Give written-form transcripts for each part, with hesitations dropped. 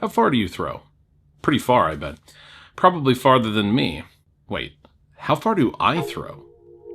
How far do you throw? Pretty far, I bet. Probably farther than me. Wait, how far do I throw?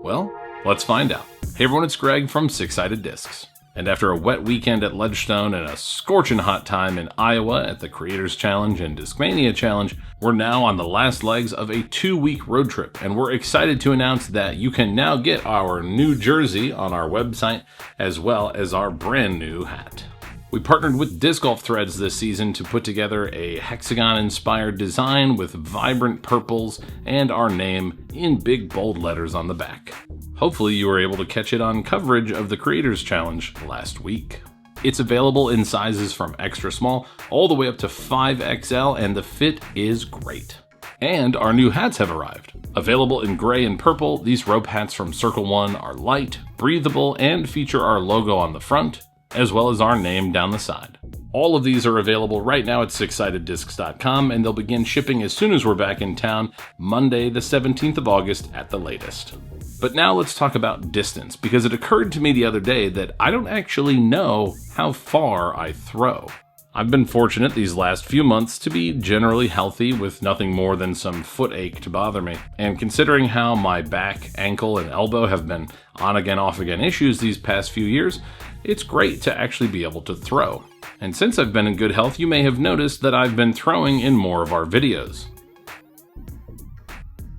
Well, let's find out. Hey everyone, it's Greg from Six Sided Discs. And after a wet weekend at Ledgestone and a scorching hot time in Iowa at the Creators Challenge and Discmania Challenge, we're now on the last legs of a 2-week road trip, and we're excited to announce that you can now get our new jersey on our website, as well as our brand new hat. We partnered with Disc Golf Threads this season to put together a hexagon-inspired design with vibrant purples and our name in big bold letters on the back. Hopefully you were able to catch it on coverage of the Creators Challenge last week. It's available in sizes from extra small all the way up to 5XL, and the fit is great. And our new hats have arrived. Available in gray and purple, these rope hats from Circle One are light, breathable, and feature our logo on the front, as well as our name down the side. All of these are available right now at sixsideddiscs.com, and they'll begin shipping as soon as we're back in town, Monday the 17th of August at the latest. But now let's talk about distance, because it occurred to me the other day that I don't actually know how far I throw. I've been fortunate these last few months to be generally healthy with nothing more than some foot ache to bother me. And considering how my back, ankle, and elbow have been on again, off again issues these past few years, it's great to actually be able to throw. And since I've been in good health, you may have noticed that I've been throwing in more of our videos.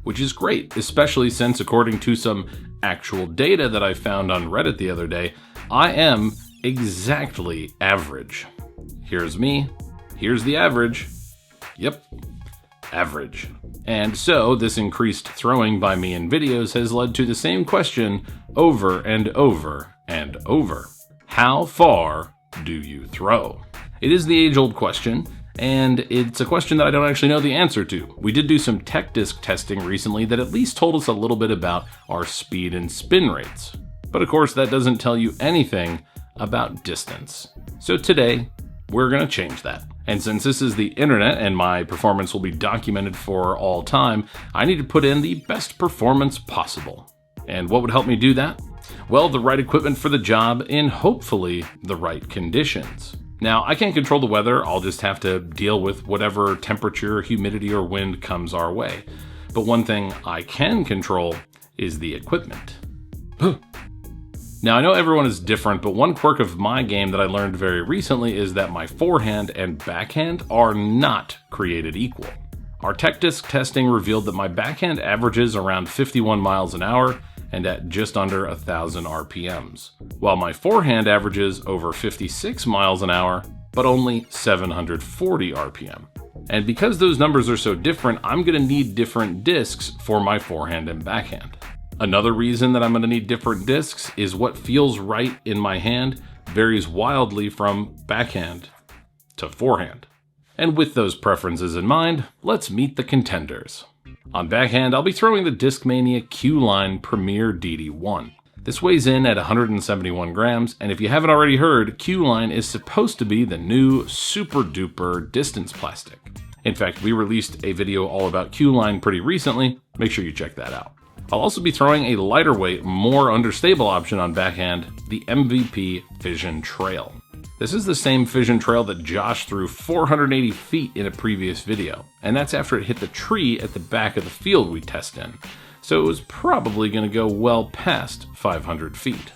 Which is great, especially since according to some actual data that I found on Reddit the other day, I am exactly average. Here's me, here's the average. Yep, average. And so this increased throwing by me in videos has led to the same question over and over and over. How far do you throw? It is the age-old question, and it's a question that I don't actually know the answer to. We did do some tech disc testing recently that at least told us a little bit about our speed and spin rates. But of course, that doesn't tell you anything about distance. So today, we're going to change that. And since this is the internet and my performance will be documented for all time, I need to put in the best performance possible. And what would help me do that? Well, the right equipment for the job in hopefully the right conditions. Now, I can't control the weather, I'll just have to deal with whatever temperature, humidity, or wind comes our way. But one thing I can control is the equipment. Now, I know everyone is different, but one quirk of my game that I learned very recently is that my forehand and backhand are not created equal. Our tech disc testing revealed that my backhand averages around 51 miles an hour and at just under 1,000 RPMs, while my forehand averages over 56 miles an hour, but only 740 RPM. And because those numbers are so different, I'm going to need different discs for my forehand and backhand. Another reason that I'm going to need different discs is what feels right in my hand varies wildly from backhand to forehand. And with those preferences in mind, let's meet the contenders. On backhand, I'll be throwing the Discmania Q-Line Premier DD1. This weighs in at 171 grams, and if you haven't already heard, Q-Line is supposed to be the new super duper distance plastic. In fact, we released a video all about Q-Line pretty recently, make sure you check that out. I'll also be throwing a lighter weight, more understable option on backhand, the MVP Fission Trail. This is the same Fission Trail that Josh threw 480 feet in a previous video, and that's after it hit the tree at the back of the field we test in, so it was probably going to go well past 500 feet.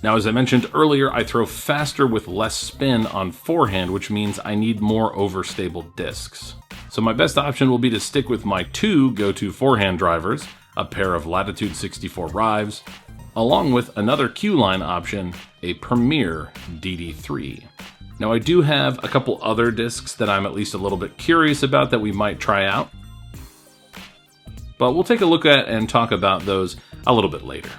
Now, as I mentioned earlier, I throw faster with less spin on forehand, which means I need more overstable discs. So my best option will be to stick with my two go-to forehand drivers, a pair of Latitude 64 Rives, along with another Q-Line option, a Premier DD3. Now, I do have a couple other discs that I'm at least a little bit curious about that we might try out, but we'll take a look at and talk about those a little bit later.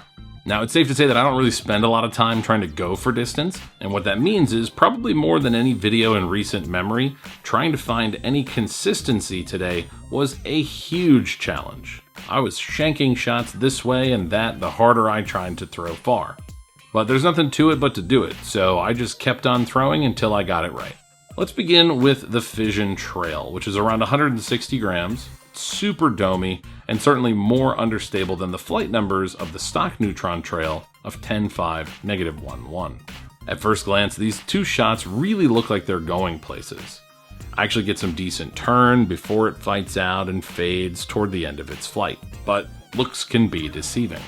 Now, it's safe to say that I don't really spend a lot of time trying to go for distance, and what that means is probably more than any video in recent memory, trying to find any consistency today was a huge challenge. I was shanking shots this way and that the harder I tried to throw far. But there's nothing to it but to do it, so I just kept on throwing until I got it right. Let's begin with the Fission Trail, which is around 160 grams, super domey, and certainly more understable than the flight numbers of the stock Neutron Trail of 10.5, -1.1. At first glance, these two shots really look like they're going places. I actually get some decent turn before it fights out and fades toward the end of its flight. But looks can be deceiving,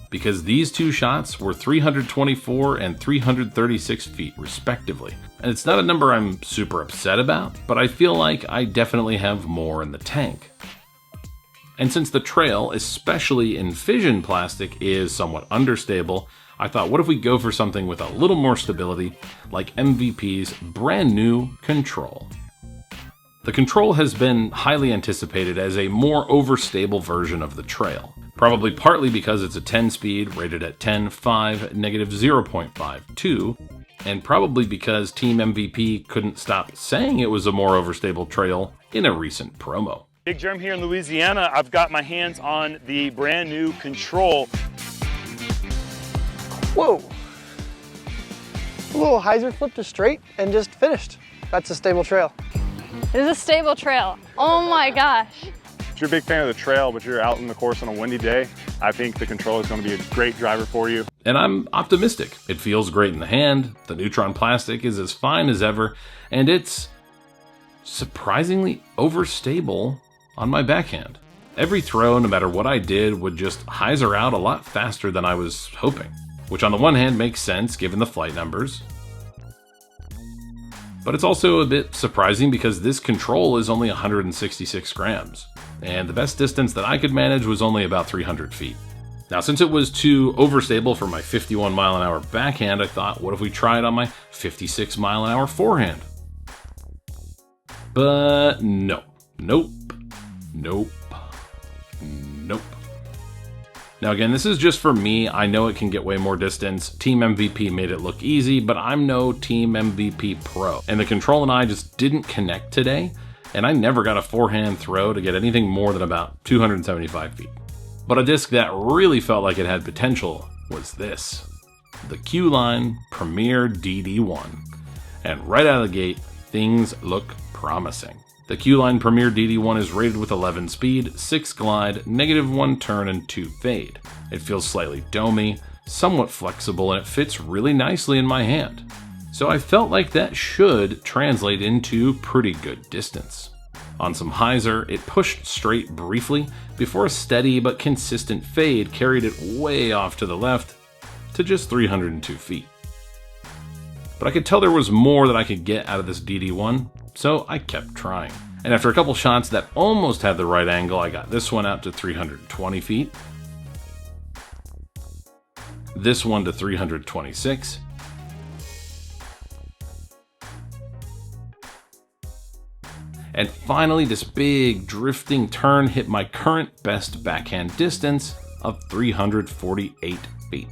because these two shots were 324 and 336 feet respectively. And it's not a number I'm super upset about, but I feel like I definitely have more in the tank. And since the trail, especially in Fission plastic, is somewhat understable, I thought, what if we go for something with a little more stability, like MVP's brand new Control. The Control has been highly anticipated as a more overstable version of the trail, probably partly because it's a 10-speed rated at 10.5, negative 0.52, and probably because Team MVP couldn't stop saying it was a more overstable trail in a recent promo. Big Germ here in Louisiana. I've got my hands on the brand new Control. Whoa! A little hyzer flip to straight and just finished. That's a stable trail. It is a stable trail. Oh my gosh. If you're a big fan of the trail, but you're out in the course on a windy day, I think the Control is going to be a great driver for you. And I'm optimistic. It feels great in the hand, the Neutron plastic is as fine as ever, and it's surprisingly overstable on my backhand. Every throw, no matter what I did, would just hyzer out a lot faster than I was hoping, which on the one hand makes sense given the flight numbers. But it's also a bit surprising because this Control is only 166 grams, and the best distance that I could manage was only about 300 feet. Now, since it was too overstable for my 51 mile an hour backhand, I thought, what if we try it on my 56 mile an hour forehand? But no. Nope. Nope. Nope. Now again, this is just for me. I know it can get way more distance. Team MVP made it look easy, but I'm no Team MVP pro. And the Control and I just didn't connect today, and I never got a forehand throw to get anything more than about 275 feet. But a disc that really felt like it had potential was this, the Q-Line Premier DD1. And right out of the gate, things look promising. The Q-Line Premier DD1 is rated with 11 speed, 6 glide, negative 1 turn, and 2 fade. It feels slightly domey, somewhat flexible, and it fits really nicely in my hand. So I felt like that should translate into pretty good distance. On some hyzer, it pushed straight briefly before a steady but consistent fade carried it way off to the left to just 302 feet. But I could tell there was more that I could get out of this DD1, so I kept trying. And after a couple shots that almost had the right angle, I got this one out to 320 feet. This one to 326. And finally, this big drifting turn hit my current best backhand distance of 348 feet.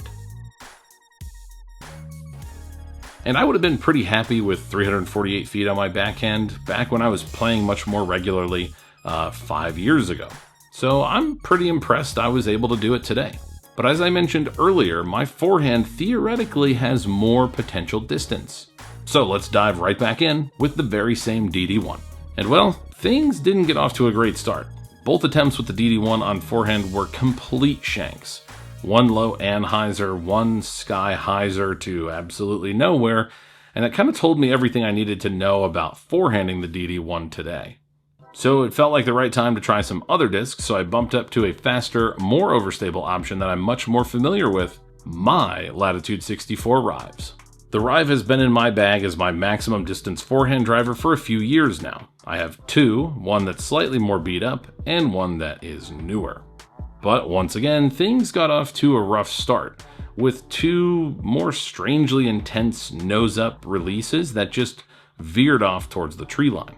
And I would have been pretty happy with 348 feet on my backhand back when I was playing much more regularly 5 years ago. So I'm pretty impressed I was able to do it today. But as I mentioned earlier, my forehand theoretically has more potential distance. So let's dive right back in with the very same DD1. And well, things didn't get off to a great start. Both attempts with the DD1 on forehand were complete shanks. One low anhyzer, one sky hyzer to absolutely nowhere, and it kind of told me everything I needed to know about forehanding the DD1 today. So it felt like the right time to try some other discs, so I bumped up to a faster, more overstable option that I'm much more familiar with, my Latitude 64 Rives. The Rive has been in my bag as my maximum distance forehand driver for a few years now. I have two, one that's slightly more beat up, and one that is newer. But once again, things got off to a rough start, with two more strangely intense nose-up releases that just veered off towards the tree line.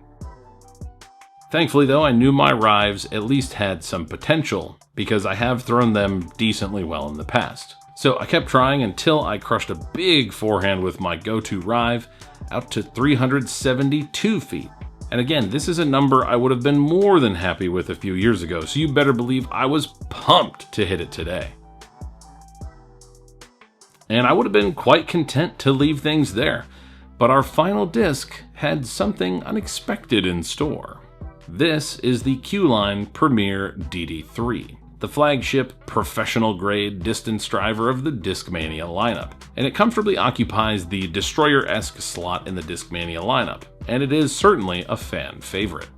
Thankfully though, I knew my Rives at least had some potential, because I have thrown them decently well in the past. So I kept trying until I crushed a big forehand with my go-to Rive out to 372 feet. And again, this is a number I would have been more than happy with a few years ago, so you better believe I was pumped to hit it today. And I would have been quite content to leave things there, but our final disc had something unexpected in store. This is the Q-Line Premier DD3. the flagship professional-grade distance driver of the Discmania lineup, and it comfortably occupies the Destroyer-esque slot in the Discmania lineup, and it is certainly a fan favorite.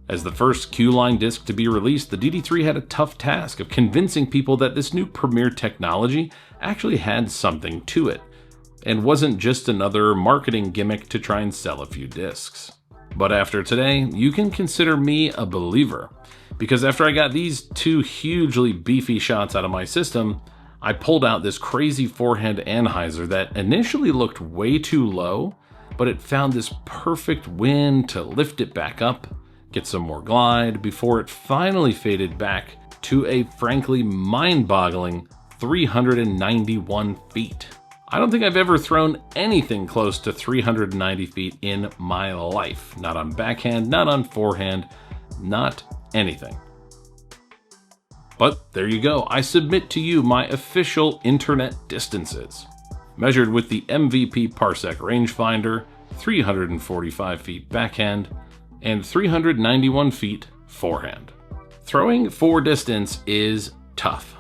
As the first Q-line disc to be released, the DD3 had a tough task of convincing people that this new premier technology actually had something to it, and wasn't just another marketing gimmick to try and sell a few discs. But after today, you can consider me a believer, because after I got these two hugely beefy shots out of my system, I pulled out this crazy forehand anhyzer that initially looked way too low, but it found this perfect wind to lift it back up, get some more glide, before it finally faded back to a frankly mind-boggling 391 feet. I don't think I've ever thrown anything close to 390 feet in my life. Not on backhand, not on forehand, not anything. But there you go. I submit to you my official internet distances. Measured with the MVP Parsec rangefinder, 345 feet backhand, and 391 feet forehand. Throwing for distance is tough.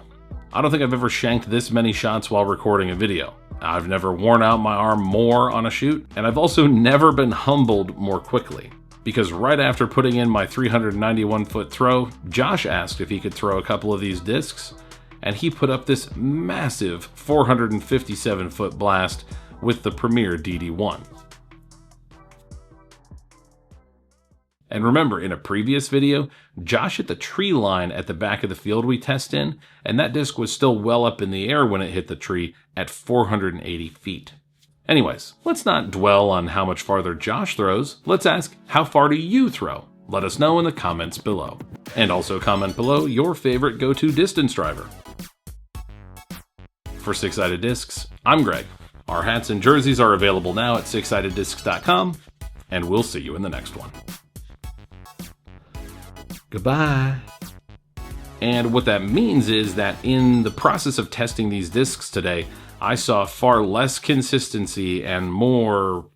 I don't think I've ever shanked this many shots while recording a video. I've never worn out my arm more on a shoot, and I've also never been humbled more quickly. Because right after putting in my 391 foot throw, Josh asked if he could throw a couple of these discs, and he put up this massive 457 foot blast with the Premier DD1. And remember, in a previous video, Josh hit the tree line at the back of the field we test in, and that disc was still well up in the air when it hit the tree at 480 feet. Anyways, let's not dwell on how much farther Josh throws. Let's ask, how far do you throw? Let us know in the comments below. And also comment below your favorite go-to distance driver. For Six Sided Discs, I'm Greg. Our hats and jerseys are available now at sixsideddiscs.com, and we'll see you in the next one. Goodbye. And what that means is that in the process of testing these discs today, I saw far less consistency and more